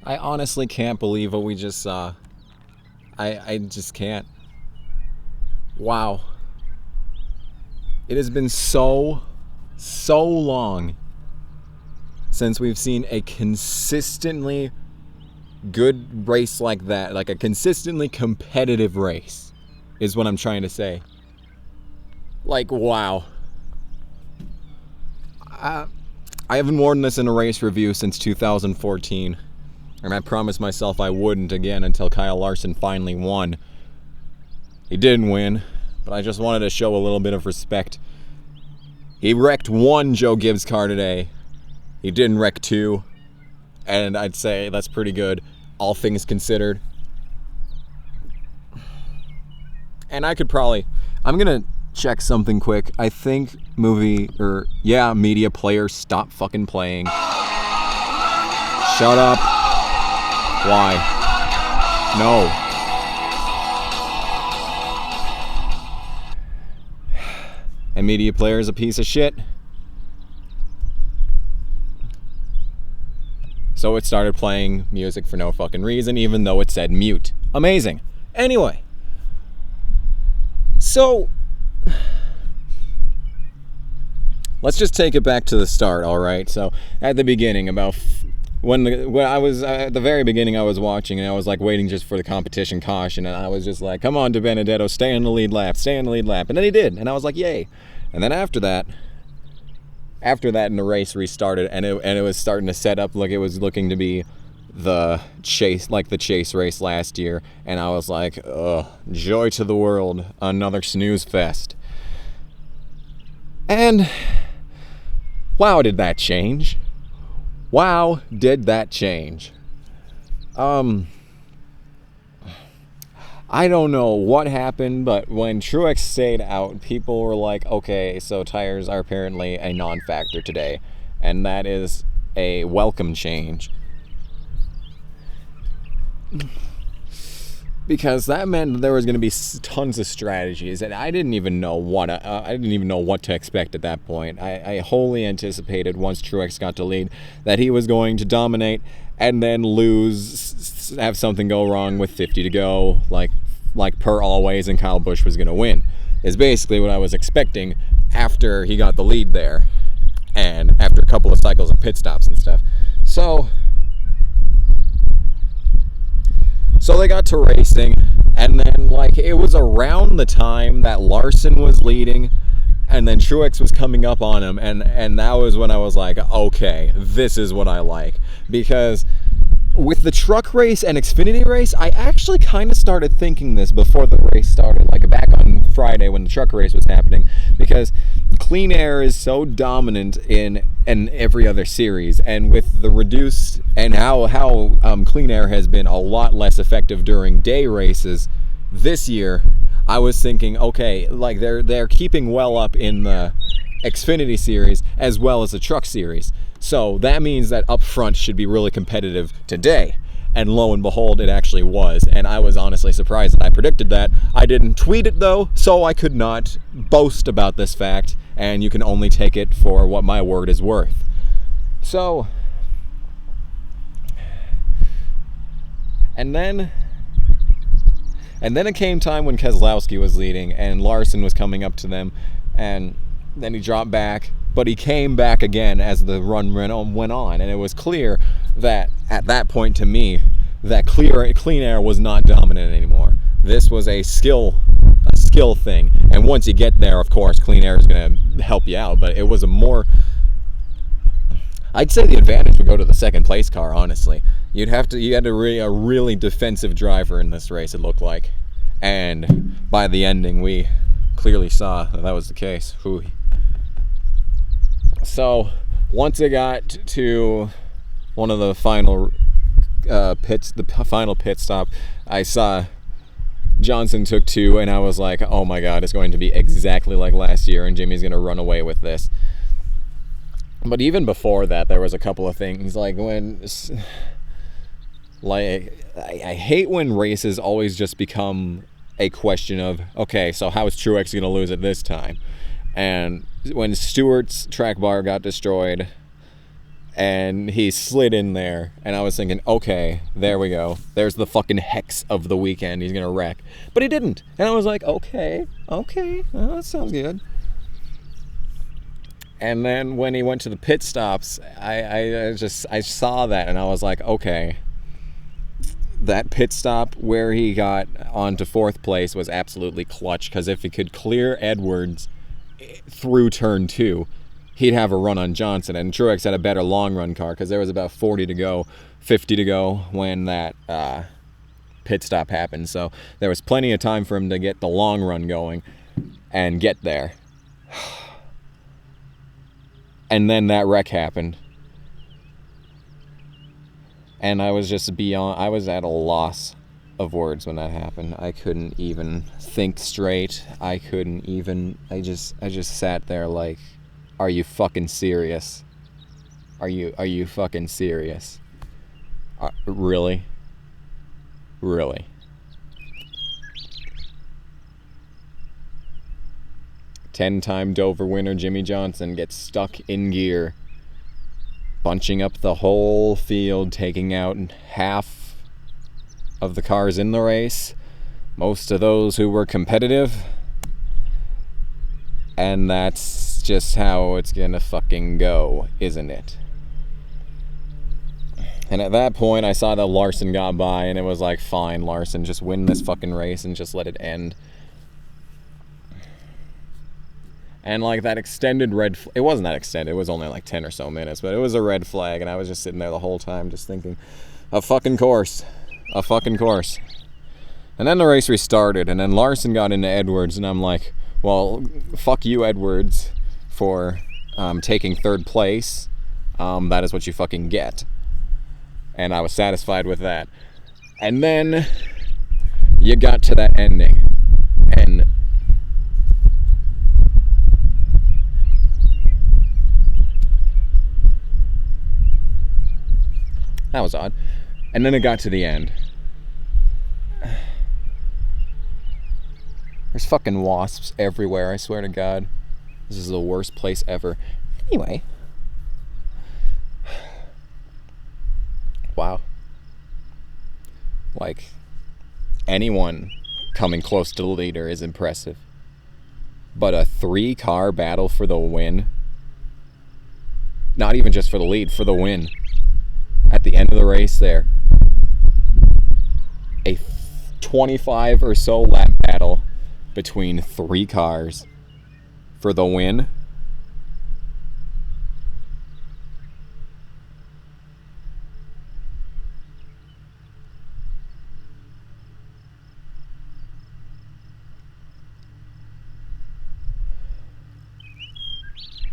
I honestly can't believe what we just saw. I just can't. Wow. It has been so long since we've seen a consistently good race like that. Like a consistently competitive race, is what I'm trying to say. Like, wow. I haven't worn this in a race review since 2014. And I promised myself I wouldn't again until Kyle Larson finally won. He didn't win, but I just wanted to show a little bit of respect. He wrecked one Joe Gibbs car today. He didn't wreck two. And I'd say that's pretty good, all things considered. And I could probably... I'm going to check something quick. I think media players, stop fucking playing. Shut up. Why? No. And media player is a piece of shit. So it started playing music for no fucking reason, even though it said mute. Amazing. Anyway. So, let's just take it back to the start, all right? So, at the beginning, when I was at the very beginning, I was watching and I was like waiting just for the competition caution, and I was just like, "Come on, De Benedetto, stay in the lead lap, and then he did, and I was like, "Yay!" And then after that, and the race restarted, and it was starting to set up like it was looking to be the chase race last year, and I was like, "Ugh, joy to the world, another snooze fest." And wow, did that change? Wow, did that change? I don't know what happened, but when Truex stayed out, people were like, okay, so tires are apparently a non-factor today, and that is a welcome change. Because that meant there was going to be tons of strategies, and I didn't even know what to expect at that point. I wholly anticipated once Truex got to lead that he was going to dominate and then lose, have something go wrong with 50 to go, like per always, and Kyle Busch was going to win. Is basically what I was expecting after he got the lead there, and after a couple of cycles of pit stops and stuff. So they got to racing, and then it was around the time that Larson was leading, and then Truex was coming up on him, and that was when I was like, okay, this is what I like. Because with the truck race and Xfinity race, I actually kind of started thinking this before the race started, back on Friday when the truck race was happening, because Clean Air is so dominant in every other series, and with the reduced and how Clean Air has been a lot less effective during day races this year, I was thinking, okay, they're keeping well up in the Xfinity series as well as the truck series, so that means that up front should be really competitive today. And lo and behold, it actually was. And I was honestly surprised that I predicted that. I didn't tweet it though, so I could not boast about this fact. And you can only take it for what my word is worth. So, and then it came time when Keselowski was leading and Larson was coming up to them. And then he dropped back. But he came back again as the run went on, and it was clear that at that point to me that Clean Air was not dominant anymore. This was a skill thing, and once you get there, of course, Clean Air is going to help you out. But it was I'd say the advantage would go to the second place car. Honestly, you had a really defensive driver in this race. It looked like, and by the ending, we clearly saw that was the case. Whew. So once it got to one of the final final pit stop, I saw Johnson took 2, and I was like, oh my god, it's going to be exactly like last year, and Jimmy's going to run away with this. But even before that, there was a couple of things, I hate when races always just become a question of, okay, so how is Truex going to lose it this time? And when Stewart's track bar got destroyed, And he slid in there, and I was thinking, okay, there we go. There's the fucking hex of the weekend. He's gonna wreck. But he didn't. And I was like, okay, well, that sounds good. And then when he went to the pit stops, I saw that, and I was like, okay, that pit stop where he got onto 4th place was absolutely clutch, because if he could clear Edwards through turn 2, he'd have a run on Johnson. And Truex had a better long run car, because there was about 50 to go when that pit stop happened. So there was plenty of time for him to get the long run going and get there. And then that wreck happened. And I was just I was at a loss of words when that happened. I couldn't even think straight. I just sat there like, are you fucking serious? Are you fucking serious? Really? Really? Ten-time Dover winner Jimmy Johnson gets stuck in gear, bunching up the whole field, taking out half of the cars in the race, most of those who were competitive, and that's just how it's gonna fucking go, isn't it? And at that point, I saw that Larson got by, and it was like, fine, Larson, just win this fucking race and just let it end. And like that extended it wasn't that extended, it was only like 10 or so minutes, but it was a red flag, and I was just sitting there the whole time just thinking, a fucking course. And then the race restarted, and then Larson got into Edwards, and I'm like, well, fuck you, Edwards, for taking 3rd place. That is what you fucking get. And I was satisfied with that. And then you got to that ending, and that was odd. And then it got to the end. There's fucking wasps everywhere, I swear to God. This is the worst place ever. Anyway. Wow. Like, anyone coming close to the leader is impressive. But a 3-car battle for the win? Not even just for the lead, for the win. At the end of the race there. A 25 or so lap battle between 3 cars for the win.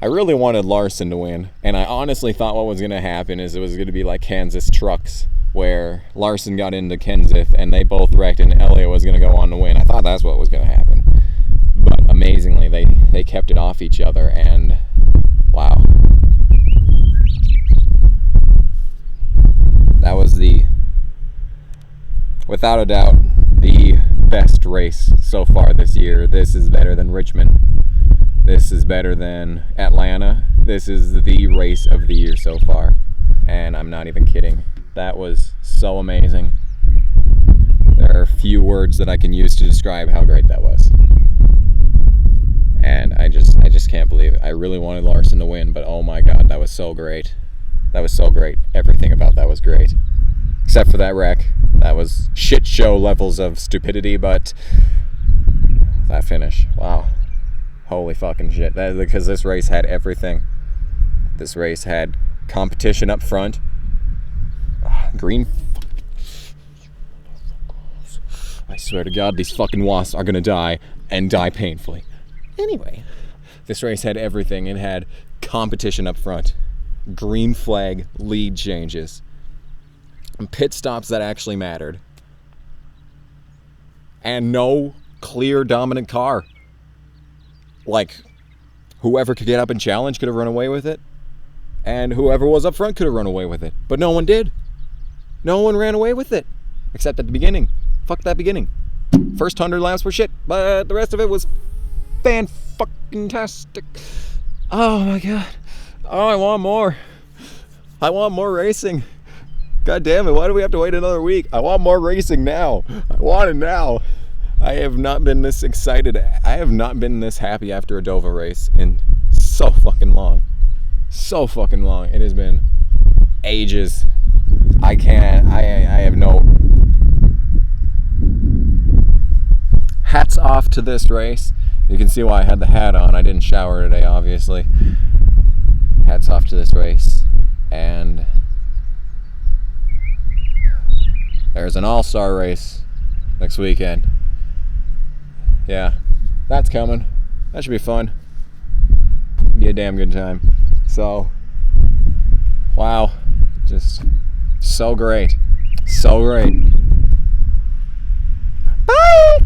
I really wanted Larson to win, and I honestly thought what was going to happen is it was going to be like Kansas trucks, where Larson got into Kenseth and they both wrecked, and Elliott was going to go on to win. I thought that's what was going to happen. But amazingly, they kept it off each other, and wow. That was without a doubt, the best race so far this year. This is better than Richmond. This is better than Atlanta. This is the race of the year so far. And I'm not even kidding. That was so amazing. There are few words that I can use to describe how great that was. And I just can't believe it. I really wanted Larson to win, but oh my God, that was so great. That was so great. Everything about that was great. Except for that wreck. That was shit show levels of stupidity, but that finish, wow. Holy fucking shit. Because this race had everything. This race had competition up front. Green. I swear to God, these fucking wasps are gonna die, and die painfully. Anyway, this race had everything. It had competition up front. Green flag lead changes. And pit stops that actually mattered. And no clear dominant car. Like, whoever could get up and challenge could have run away with it. And whoever was up front could have run away with it. But no one did. No one ran away with it. Except at the beginning. Fuck that beginning. First 100 laps were shit. But the rest of it was fan-fucking-tastic. Oh my God. Oh, I want more. I want more racing. God damn it, why do we have to wait another week? I want more racing now. I want it now. I have not been this excited. I have not been this happy after a Dover race in so fucking long. So fucking long. It has been ages. I can't, I have no... Hats off to this race. You can see why I had the hat on. I didn't shower today, obviously. Hats off to this race. And there's an all-star race next weekend. Yeah, that's coming. That should be fun. Be a damn good time. So, wow, just so great. So great. Bye!